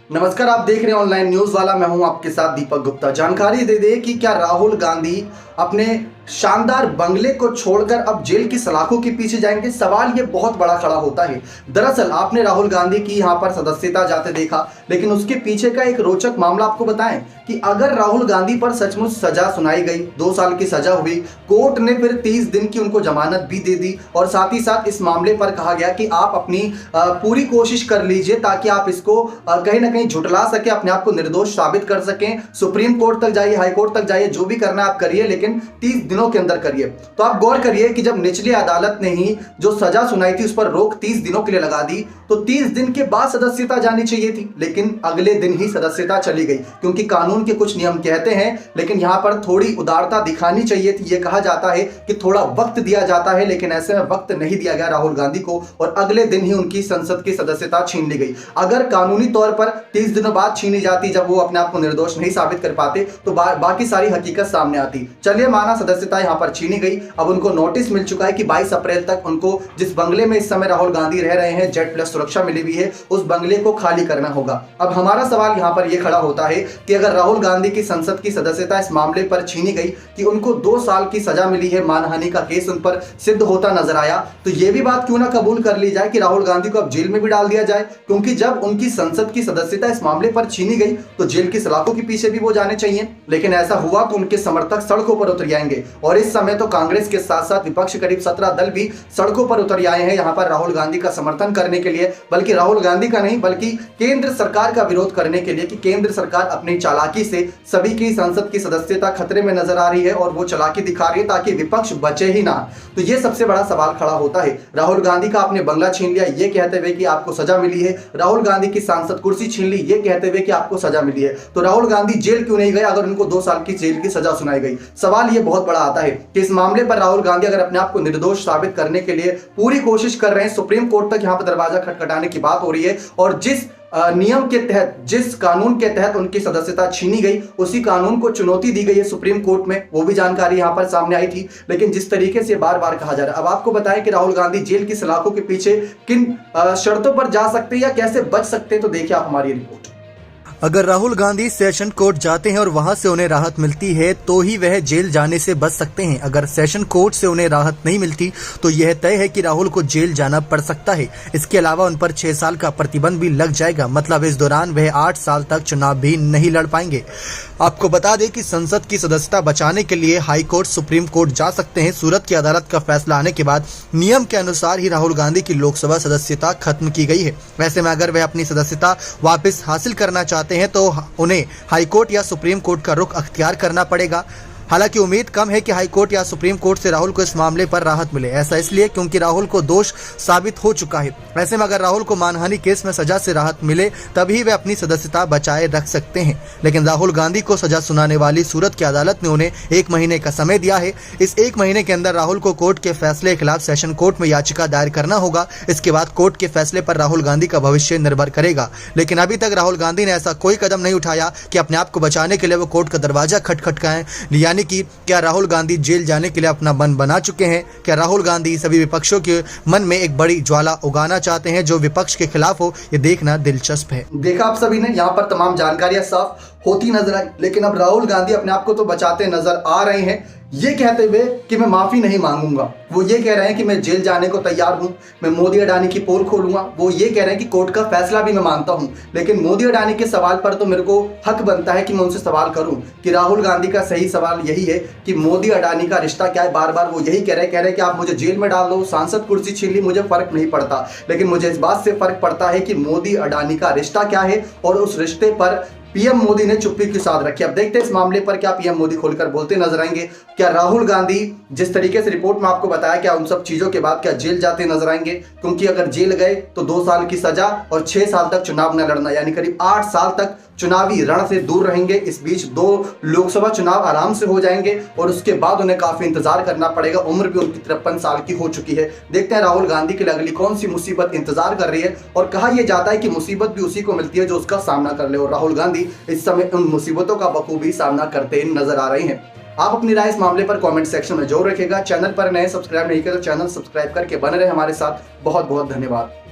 नमस्कार, आप देख रहे हैं ऑनलाइन न्यूज वाला। मैं हूं आपके साथ दीपक गुप्ता। जानकारी दे दें कि क्या राहुल गांधी अपने शानदार बंगले को छोड़कर अब जेल की सलाखों के पीछे जाएंगे? सवाल ये बहुत बड़ा खड़ा होता है। दरअसल आपने राहुल गांधी की यहां पर सदस्यता जाते देखा, लेकिन उसके पीछे का एक रोचक मामला आपको बताएं कि अगर राहुल गांधी पर सचमुच सजा सुनाई गई, 2 साल की सजा हुई, कोर्ट ने फिर 30 दिन की उनको जमानत भी दे दी और साथ ही साथ इस मामले पर कहा गया कि आप अपनी पूरी कोशिश कर लीजिए ताकि आप इसको कहीं ना कहीं झुटला सके, अपने आप को निर्दोष साबित कर सकें, सुप्रीम कोर्ट तक जाइए, हाई कोर्ट तक जाइए, जो भी करना आप करिए, लेकिन 30 दिनों के अंदर करिए। तो आप गौर करिए कि जब निचली अदालत ने ही जो सजा सुनाई थी उस पर रोक 30 दिनों के लिए लगा दी, तो 30 दिन के बाद सदस्यता जानी चाहिए थी, लेकिन अगले दिन ही सदस्यता चली गई, क्योंकि कानून के कुछ नियम कहते हैं। लेकिन यहां पर थोड़ी उदारता दिखानी चाहिए थी। यह कहा जाता है कि थोड़ा वक्त दिया जाता है, लेकिन ऐसे में वक्त नहीं दिया गया राहुल गांधी को और अगले दिन ही उनकी संसद की सदस्यता छीन ली गई। अगर कानूनी तौर पर 30 दिनों बाद छीनी जाती, जब वो अपने आप को निर्दोष नहीं साबित कर पाते, तो बाकी सारी हकीकत सामने आती। चलिए माना सदस्यता यहां पर छीनी गई। अब उनको नोटिस मिल चुका है कि 22 अप्रैल तक उनको जिस बंगले में इस समय राहुल गांधी रह रहे हैं, जेड प्लस सुरक्षा मिली हुई है, उस बंगले को खाली करना होगा। अब हमारा सवाल यहां पर यह खड़ा होता है कि अगर राहुल गांधी की संसद की सदस्यता इस मामले पर छीनी गई कि उनको 2 साल की सजा मिली है, मानहानि का केस उन पर सिद्ध होता नजर आया, तो यह भी बात क्यों ना कबूल कर ली जाए कि राहुल गांधी को अब जेल में भी डाल दिया जाए, क्योंकि जब उनकी संसद की सदस्यता इस मामले पर छीनी गई तो जेल की सलाखों के पीछे भी वो जाने चाहिए। लेकिन ऐसा हुआ तो उनके समर्थक सड़कों पर उतर जाएंगे और इस समय तो कांग्रेस के साथ साथ विपक्ष करीब 17 दल भी सड़कों पर उतर आए हैं यहां पर राहुल गांधी का समर्थन करने के लिए, बल्कि राहुल गांधी का नहीं बल्कि केंद्र सरकार का विरोध करने के लिए कि केंद्र सरकार अपनी चालाकी से सभी की संसद की सदस्यता खतरे में नजर आ रही है और वो चालाकी दिखा रही है ताकि विपक्ष बचे ही ना। तो ये सबसे बड़ा सवाल खड़ा होता है। राहुल गांधी का आपने बंगला छीन लिया ये कहते हुए कि आपको सजा मिली है, राहुल गांधी की सांसद कुर्सी छीन ली ये कहते हुए कि आपको सजा मिली है, तो राहुल गांधी जेल क्यों नहीं गए अगर उनको 2 साल की जेल की सजा सुनाई गई? सवाल ये बहुत बड़ा आता है कि इस मामले पर राहुल गांधी अगर अपने आप को निर्दोष साबित करने के लिए पूरी कोशिश कर रहे हैं, सुप्रीम कोर्ट तक यहां पर दरवाजा खटखटाने की बात हो रही है और जिस नियम के तहत, जिस कानून के तहत उनकी सदस्यता छीनी गई, उसी कानून को चुनौती दी गई है सुप्रीम कोर्ट में, वो भी जानकारी यहां पर सामने आई थी। लेकिन जिस तरीके से बार बार कहा जा रहा है, अब आपको बताएं कि राहुल गांधी जेल की सलाखों के पीछे किन शर्तों पर जा सकते हैं या कैसे बच सकते हैं, तो देखिए आप हमारी रिपोर्ट। अगर राहुल गांधी सेशन कोर्ट जाते हैं और वहां से उन्हें राहत मिलती है तो ही वह जेल जाने से बच सकते हैं। अगर सेशन कोर्ट से उन्हें राहत नहीं मिलती तो यह तय है कि राहुल को जेल जाना पड़ सकता है। इसके अलावा उन पर 6 साल का प्रतिबंध भी लग जाएगा, मतलब इस दौरान वह 8 साल तक चुनाव भी नहीं लड़ पाएंगे। आपको बता दें कि संसद की सदस्यता बचाने के लिए हाई कोर्ट, सुप्रीम कोर्ट जा सकते हैं। सूरत की अदालत का फैसला आने के बाद नियम के अनुसार ही राहुल गांधी की लोकसभा सदस्यता खत्म की गई है। वैसे में अगर वह अपनी सदस्यता वापस हासिल करना चाहते हैं तो उन्हें हाईकोर्ट या सुप्रीम कोर्ट का रुख अख्तियार करना पड़ेगा। हालांकि उम्मीद कम है कि हाईकोर्ट या सुप्रीम कोर्ट से राहुल को इस मामले पर राहत मिले। ऐसा इसलिए क्योंकि राहुल को दोष साबित हो चुका है। ऐसे में अगर राहुल को मानहानि केस में सजा से राहत मिले तभी वे अपनी सदस्यता बचाए रख सकते हैं। लेकिन राहुल गांधी को सजा सुनाने वाली सूरत की अदालत ने उन्हें 1 महीने का समय दिया है। इस 1 महीने के अंदर राहुल को कोर्ट के फैसले के खिलाफ सेशन कोर्ट में याचिका दायर करना होगा। इसके बाद कोर्ट के फैसले पर राहुल गांधी का भविष्य निर्भर करेगा। लेकिन अभी तक राहुल गांधी ने ऐसा कोई कदम नहीं उठाया कि अपने आप को बचाने के लिए वो कोर्ट का दरवाजा खटखटाएं। यानी कि क्या राहुल गांधी जेल जाने के लिए अपना मन बना चुके हैं? क्या राहुल गांधी सभी विपक्षों के मन में एक बड़ी ज्वाला उगाना चाहते हैं जो विपक्ष के खिलाफ हो? ये देखना दिलचस्प है। देखा आप सभी ने, यहाँ पर तमाम जानकारियां साफ होती नजर आई, लेकिन अब राहुल गांधी अपने आप को तो बचाते नजर आ रहे हैं ये कहते हुए कि मैं माफी नहीं मांगूंगा। वो ये कह रहे हैं कि मैं जेल जाने को तैयार हूं, मैं मोदी अडानी की पोल खोलूंगा। वो ये कह रहे हैं कि कोर्ट का फैसला भी मैं मानता हूं, लेकिन मोदी अडानी के सवाल पर तो मेरे को हक बनता है कि मैं उनसे सवाल करूं कि राहुल गांधी का सही सवाल यही है कि मोदी अडानी का रिश्ता क्या है। बार बार वो यही कह रहे हैं कि आप मुझे जेल में डाल दो, सांसद कुर्सी छीन ली, मुझे फर्क नहीं पड़ता, लेकिन मुझे इस बात से फर्क पड़ता है कि मोदी अडानी का रिश्ता क्या है और उस रिश्ते पर पीएम मोदी ने चुप्पी के साथ रखी। अब देखते हैं इस मामले पर क्या पीएम मोदी खोलकर बोलते नजर आएंगे। क्या राहुल गांधी जिस तरीके से रिपोर्ट में आपको बताया, क्या उन सब चीजों के बाद क्या जेल जाते नजर आएंगे? क्योंकि अगर जेल गए तो 2 साल की सजा और 6 साल तक चुनाव न लड़ना, यानी करीब 8 साल तक चुनावी रण से दूर रहेंगे। इस बीच 2 लोकसभा चुनाव आराम से हो जाएंगे और उसके बाद उन्हें काफी इंतजार करना पड़ेगा। उम्र भी उनकी 53 साल की हो चुकी है। देखते हैं राहुल गांधी के लिए अगली कौन सी मुसीबत इंतजार कर रही है। और कहा यह जाता है कि मुसीबत भी उसी को मिलती है जो उसका सामना कर ले, और राहुल गांधी इस समय उन मुसीबतों का बखूबी सामना करते नजर आ रहे हैं। आप अपनी राय इस मामले पर कमेंट सेक्शन में जरूर रखेगा। चैनल पर नए सब्सक्राइब नहीं किया तो चैनल सब्सक्राइब करके बने रहे हमारे साथ। बहुत बहुत धन्यवाद।